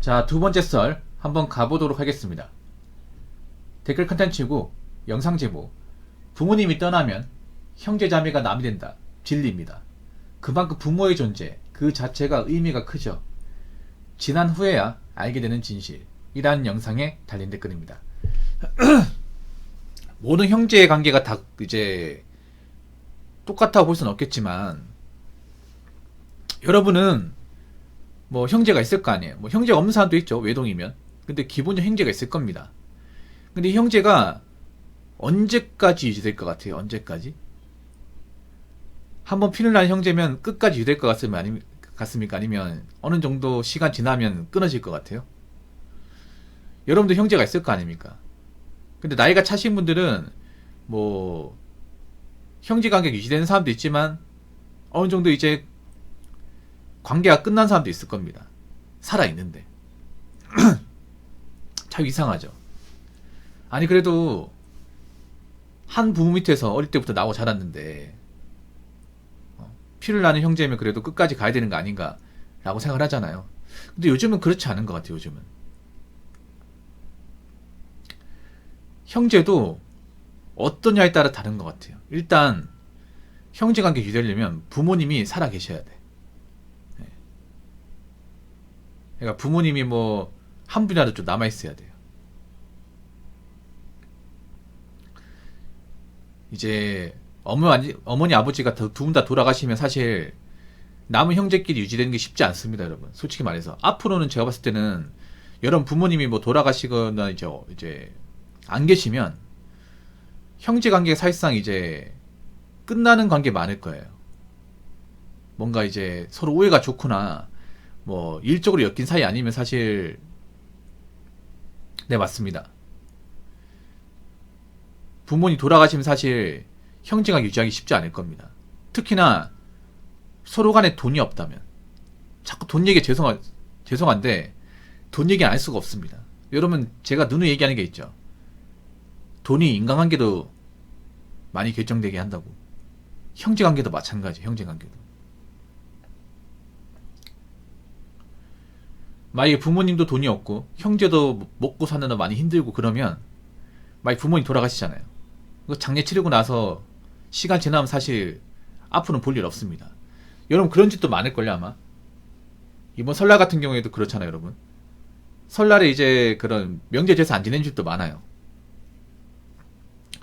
자, 두 번째 썰 한번 가보도록 하겠습니다. 댓글 컨텐츠고 영상 제목: 부모님이 떠나면 형제자매가 남이 된다. 진리입니다. 그만큼 부모의 존재 그 자체가 의미가 크죠. 지난 후에야 알게 되는 진실이라는 영상에 달린 댓글입니다. 모든 형제의 관계가 다 이제 똑같다고 볼 수는 없겠지만, 여러분은 뭐 형제가 있을 거 아니에요. 뭐 형제가 없는 사람도 있죠, 외동이면. 근데 기본적으로 형제가 있을 겁니다. 근데 이 형제가 언제까지 유지될 것 같아요? 언제까지? 한번 피를 난 형제면 끝까지 유지될 것 같습니까? 아니면 어느 정도 시간 지나면 끊어질 것 같아요? 여러분도 형제가 있을 거 아닙니까? 근데 나이가 차신 분들은 뭐 형제 관계가 유지되는 사람도 있지만 어느 정도 이제 관계가 끝난 사람도 있을 겁니다. 살아있는데. 참 이상하죠. 아니 그래도 한 부모 밑에서 어릴 때부터 나고 자랐는데 피를 나는 형제면 그래도 끝까지 가야 되는 거 아닌가 라고 생각을 하잖아요. 근데 요즘은 그렇지 않은 것 같아요. 요즘은 형제도 어떠냐에 따라 다른 것 같아요. 일단 형제관계 유지하려면 부모님이 살아 계셔야 돼. 그러니까 부모님이 뭐 한 분이라도 좀 남아 있어야 돼요. 이제 어머니 아버지가 두 분 다 돌아가시면 사실 남은 형제끼리 유지되는 게 쉽지 않습니다, 여러분. 솔직히 말해서 앞으로는 제가 봤을 때는 여러분 부모님이 뭐 돌아가시거나 이제 안 계시면 형제 관계가 사실상 이제 끝나는 관계 많을 거예요. 뭔가 이제 서로 우애가 좋거나 뭐 일적으로 엮인 사이 아니면 사실 네, 맞습니다. 부모님 돌아가시면 사실 형제가 유지하기 쉽지 않을 겁니다. 특히나 서로 간에 돈이 없다면. 자꾸 돈 얘기 죄송한데 돈 얘기 안 할 수가 없습니다. 여러분 제가 누누이 얘기하는 게 있죠. 돈이 인간관계도 많이 결정되게 한다고. 형제관계도 마찬가지. 형제관계도 만약에 부모님도 돈이 없고 형제도 먹고 사는 거 많이 힘들고 그러면 만약에 부모님 돌아가시잖아요. 장례 치르고 나서 시간 지나면 사실 앞으로는 볼 일 없습니다. 여러분 그런 집도 많을걸요 아마. 이번 설날 같은 경우에도 그렇잖아요 여러분. 설날에 이제 그런 명제제사 안 지내는 집도 많아요.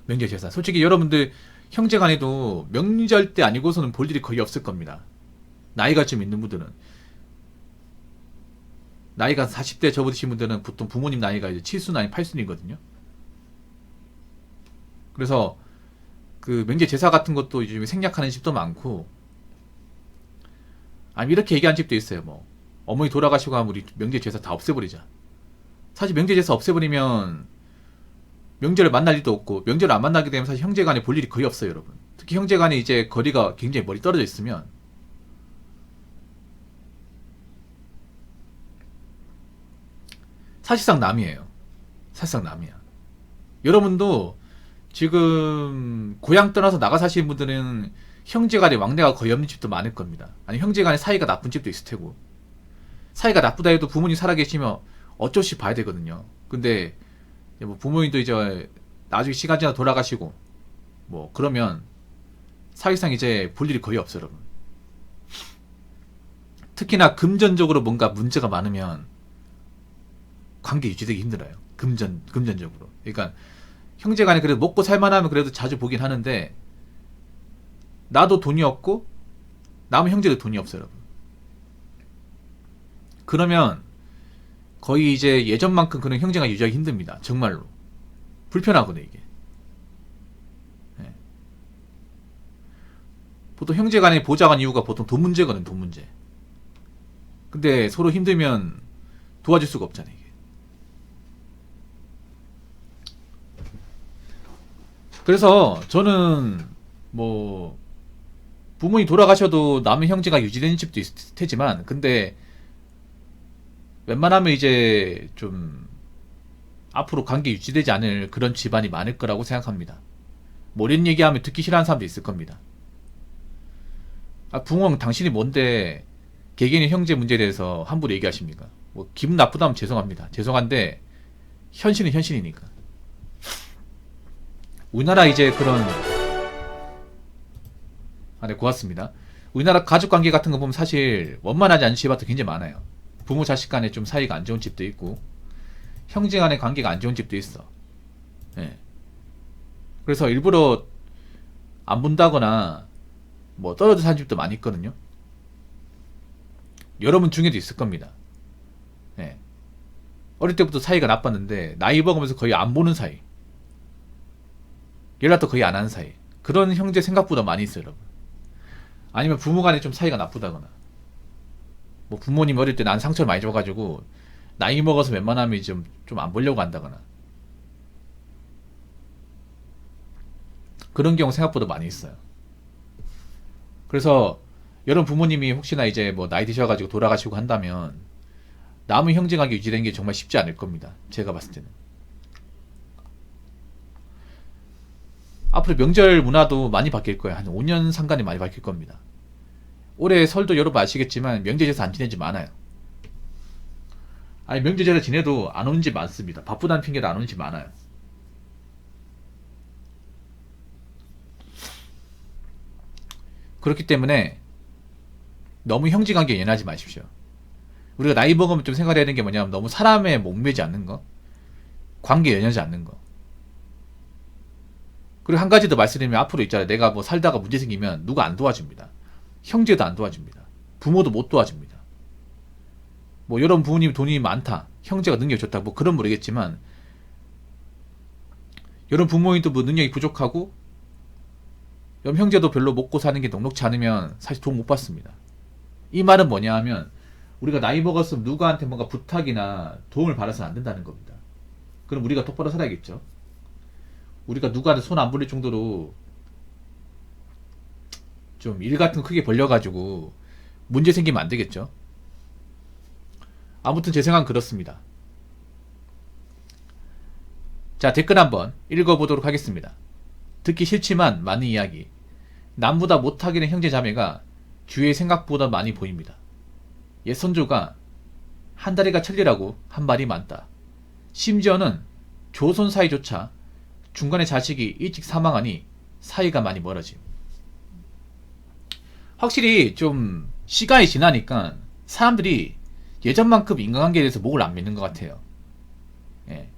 명제제사 솔직히 여러분들 형제간에도 명절 때 아니고서는 볼 일이 거의 없을 겁니다. 나이가 좀 있는 분들은. 나이가 40대 접어드신 분들은 보통 부모님 나이가 이제 7순 아니 8순이거든요. 그래서 그 명제 제사 같은 것도 요즘에 생략하는 집도 많고, 아니 이렇게 얘기하는 집도 있어요. 뭐 어머니 돌아가시고 하면 우리 명제 제사 다 없애버리자. 사실 명제 제사 없애버리면 명절을 만날 일도 없고, 명절을 안 만나게 되면 사실 형제간에 볼 일이 거의 없어요 여러분. 특히 형제간에 이제 거리가 굉장히 멀리 떨어져 있으면 사실상 남이에요. 사실상 남이야. 여러분도 지금 고향 떠나서 나가 사시는 분들은 형제간에 왕래가 거의 없는 집도 많을 겁니다. 아니 형제간에 사이가 나쁜 집도 있을 테고. 사이가 나쁘다 해도 부모님 살아계시면 어쩔 수 없이 봐야 되거든요. 근데 뭐 부모님도 이제 나중에 시간 지나 돌아가시고 뭐 그러면 사실상 이제 볼 일이 거의 없어요 여러분. 특히나 금전적으로 뭔가 문제가 많으면 관계 유지되기 힘들어요. 금전적으로. 그러니까 형제간에 그래도 먹고 살만하면 그래도 자주 보긴 하는데, 나도 돈이 없고 남은 형제도 돈이 없어요 여러분. 그러면 거의 이제 예전만큼 그런 형제가 유지하기 힘듭니다. 정말로 불편하거든요 이게. 네. 보통 형제간에 보자간 이유가 보통 돈 문제거든. 돈 문제. 근데 서로 힘들면 도와줄 수가 없잖아요 이게. 그래서 저는 뭐 부모님 돌아가셔도 남은 형제가 유지되는 집도 있을 테지만, 근데 웬만하면 이제 좀 앞으로 관계 유지되지 않을 그런 집안이 많을 거라고 생각합니다. 뭐 이런 얘기하면 듣기 싫어하는 사람도 있을 겁니다. 아, 붕엉 당신이 뭔데 개개인의 형제 문제에 대해서 함부로 얘기하십니까? 뭐 기분 나쁘다면 죄송합니다. 죄송한데 현실은 현실이니까. 우리나라 이제 그런 네, 고맙습니다. 우리나라 가족관계 같은 거 보면 사실 원만하지 않은 집안도 굉장히 많아요. 부모 자식 간에 좀 사이가 안 좋은 집도 있고 형제 간의 관계가 안 좋은 집도 있어. 예. 그래서 일부러 안 본다거나 뭐 떨어져 사는 집도 많이 있거든요. 여러분 중에도 있을 겁니다. 예. 어릴 때부터 사이가 나빴는데 나이 먹으면서 거의 안 보는 사이, 연락도 거의 안 하는 사이, 그런 형제 생각보다 많이 있어요, 여러분. 아니면 부모 간에 좀 사이가 나쁘다거나, 뭐 부모님 어릴 때 난 상처를 많이 줘가지고 나이 먹어서 웬만하면 좀 안 보려고 한다거나, 그런 경우 생각보다 많이 있어요. 그래서 여러분 부모님이 혹시나 이제 뭐 나이 드셔가지고 돌아가시고 한다면 남은 형제관계 유지되는 게 정말 쉽지 않을 겁니다. 제가 봤을 때는. 앞으로 명절 문화도 많이 바뀔 거예요. 한 5년 상간에 많이 바뀔 겁니다. 올해 설도 여러분 아시겠지만 명절에서 안 지낸 집 많아요. 아니 명절에 지내도 안 오는 집 많습니다. 바쁘다는 핑계로 안 오는 집 많아요. 그렇기 때문에 너무 형제관계에 연하지 마십시오. 우리가 나이 먹으면 좀 생각해야 되는 게 뭐냐면 너무 사람에 목매지 않는 거, 관계에 연연하지 않는 거. 그리고 한 가지 더 말씀드리면 앞으로 있잖아요. 내가 뭐 살다가 문제 생기면 누가 안 도와줍니다. 형제도 안 도와줍니다. 부모도 못 도와줍니다. 뭐 여러분 부모님 돈이 많다, 형제가 능력이 좋다, 뭐 그런 모르겠지만 여러분 부모님도 뭐 능력이 부족하고 여러분 형제도 별로 먹고 사는 게 녹록지 않으면 사실 도움 못 받습니다. 이 말은 뭐냐 하면 우리가 나이 먹었으면 누구한테 뭔가 부탁이나 도움을 받아서는 안 된다는 겁니다. 그럼 우리가 똑바로 살아야겠죠. 우리가 누구한테 손 안 벌릴 정도로 좀 일 같은 거 크게 벌려가지고 문제 생기면 안 되겠죠. 아무튼 제 생각은 그렇습니다. 자, 댓글 한번 읽어보도록 하겠습니다. 듣기 싫지만 많은 이야기. 남보다 못하기는 형제 자매가 주위에 생각보다 많이 보입니다. 옛 선조가 한 다리가 천리라고 한 말이 많다. 심지어는 조선 사이조차 중간에 자식이 일찍 사망하니 사이가 많이 멀어짐. 확실히 좀 시간이 지나니까 사람들이 예전만큼 인간관계에 대해서 목을 안 믿는 것 같아요. 예.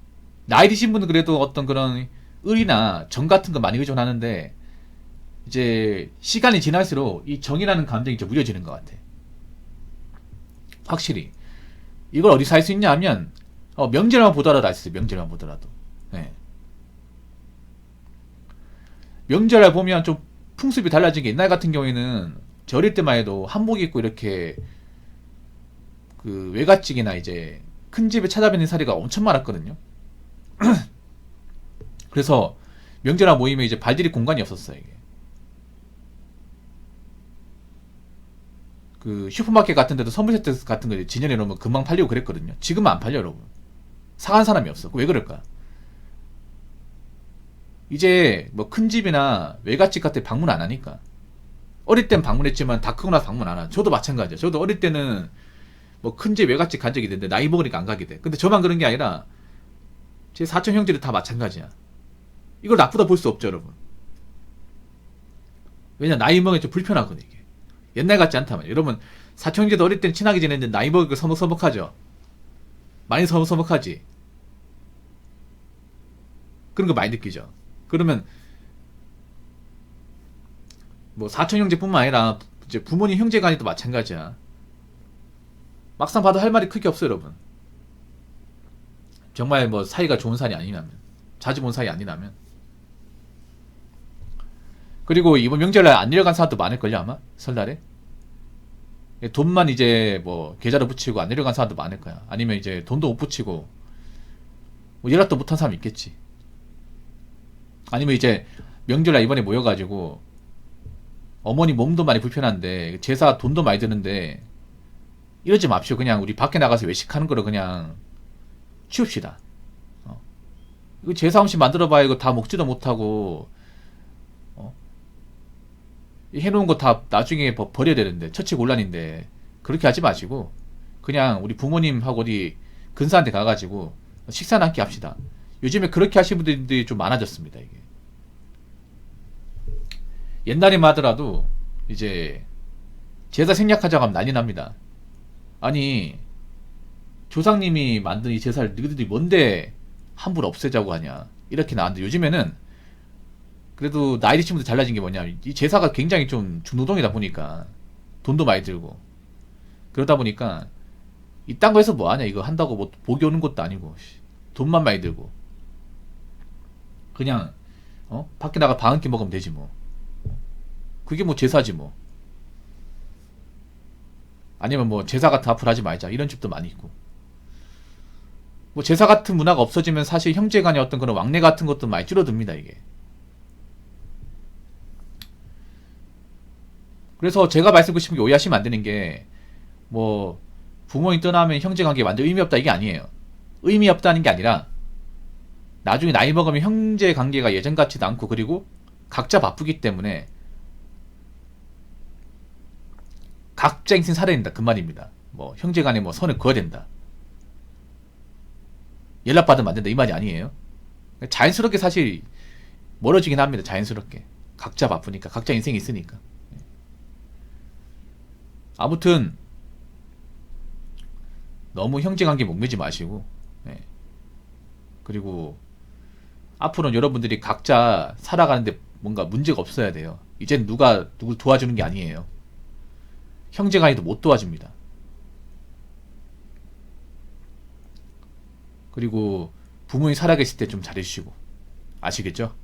나이 드신 분은 그래도 어떤 그런 을이나 정 같은 거 많이 의존하는데 이제 시간이 지날수록 이 정이라는 감정이 좀 무뎌지는 것 같아. 확실히 이걸 어디서 알 수 있냐 하면 명절만 보더라도 알 수 있어요. 명절만 보더라도. 예. 명절을 보면 좀 풍습이 달라진 게 옛날 같은 경우에는 저 어릴 때만 해도 한복 입고 이렇게 그 외갓집이나 이제 큰 집에 찾아뵙는 사례가 엄청 많았거든요. 그래서 명절나 모임에 이제 발디딜 공간이 없었어요. 이게. 그 슈퍼마켓 같은 데도 선물 세트 같은 거 진열해 놓으면 금방 팔리고 그랬거든요. 지금은 안 팔려, 여러분. 사간 사람이 없어. 왜 그럴까? 이제 뭐 큰 집이나 외갓집 같은 데 방문 안 하니까. 어릴 땐 방문했지만 다 크고 나서 방문 안 하죠. 저도 마찬가지예요. 저도 어릴 때는 뭐 큰 집 외갓집 간 적이 있는데 나이 먹으니까 안 가게 돼. 근데 저만 그런 게 아니라 제 사촌 형제들 다 마찬가지야. 이걸 나쁘다 볼 수 없죠, 여러분. 왜냐, 나이 먹으면 좀 불편하거든, 이게. 옛날 같지 않다면. 여러분, 사촌 형제도 어릴 땐 친하게 지냈는데 나이 먹으니까 서먹서먹하죠. 많이 서먹서먹하지. 그런 거 많이 느끼죠. 그러면 뭐 사촌 형제뿐만 아니라 이제 부모님 형제 간에도 마찬가지야. 막상 봐도 할 말이 크게 없어요, 여러분. 정말 뭐 사이가 좋은 사이 아니라면, 자주 본 사이 아니라면. 그리고 이번 명절날 안 내려간 사람도 많을걸요, 아마 설날에. 돈만 이제 뭐 계좌로 붙이고 안 내려간 사람도 많을 거야. 아니면 이제 돈도 못 붙이고 뭐 연락도 못한 사람 있겠지. 아니면 이제 명절날 이번에 모여가지고 어머니 몸도 많이 불편한데 제사 돈도 많이 드는데 이러지 맙시오. 그냥 우리 밖에 나가서 외식하는 거를 그냥 치웁시다. 이거 제사 음식 만들어봐야 이거 다 먹지도 못하고 해놓은 거 다 나중에 버려야 되는데 처치곤란인데 그렇게 하지 마시고 그냥 우리 부모님하고 어디 근사한 데 가가지고 식사나 함께 합시다. 요즘에 그렇게 하시는 분들이 좀 많아졌습니다. 이게 옛날에만 하더라도 이제 제사 생략하자고 하면 난리 납니다. 아니 조상님이 만든 이 제사를 너희들이 뭔데 함부로 없애자고 하냐 이렇게 나왔는데, 요즘에는 그래도 나이 드신 분들 달라진 게 뭐냐, 이 제사가 굉장히 좀 중노동이다 보니까 돈도 많이 들고 그러다 보니까 이딴 거 해서 뭐하냐, 이거 한다고 뭐 복이 오는 것도 아니고 돈만 많이 들고 그냥 밖에 나가 밥 한 끼 먹으면 되지 뭐. 그게 뭐 제사지 뭐. 아니면 뭐 제사 같은 앞으로 하지 말자 이런 집도 많이 있고. 뭐 제사 같은 문화가 없어지면 사실 형제간의 어떤 그런 왕래 같은 것도 많이 줄어듭니다 이게. 그래서 제가 말씀드리고 싶은 게, 오해하시면 안 되는 게 뭐 부모님 떠나면 형제관계 완전 의미 없다 이게 아니에요. 의미 없다는 게 아니라 나중에 나이 먹으면 형제관계가 예전 같지도 않고, 그리고 각자 바쁘기 때문에 각자 인생 살아야 된다 그 말입니다. 뭐 형제간에 뭐 선을 그어야 된다, 연락받으면 안 된다 이 말이 아니에요. 자연스럽게 사실 멀어지긴 합니다. 자연스럽게 각자 바쁘니까, 각자 인생이 있으니까. 아무튼 너무 형제관계 목매지 마시고, 예. 그리고 앞으로는 여러분들이 각자 살아가는데 뭔가 문제가 없어야 돼요. 이젠 누가 누굴 도와주는 게 아니에요. 형제간에도 못 도와줍니다. 그리고 부모님 살아계실 때 좀 잘해주시고, 아시겠죠?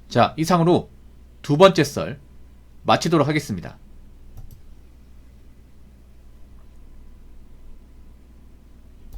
자, 이상으로 두 번째 썰 마치도록 하겠습니다.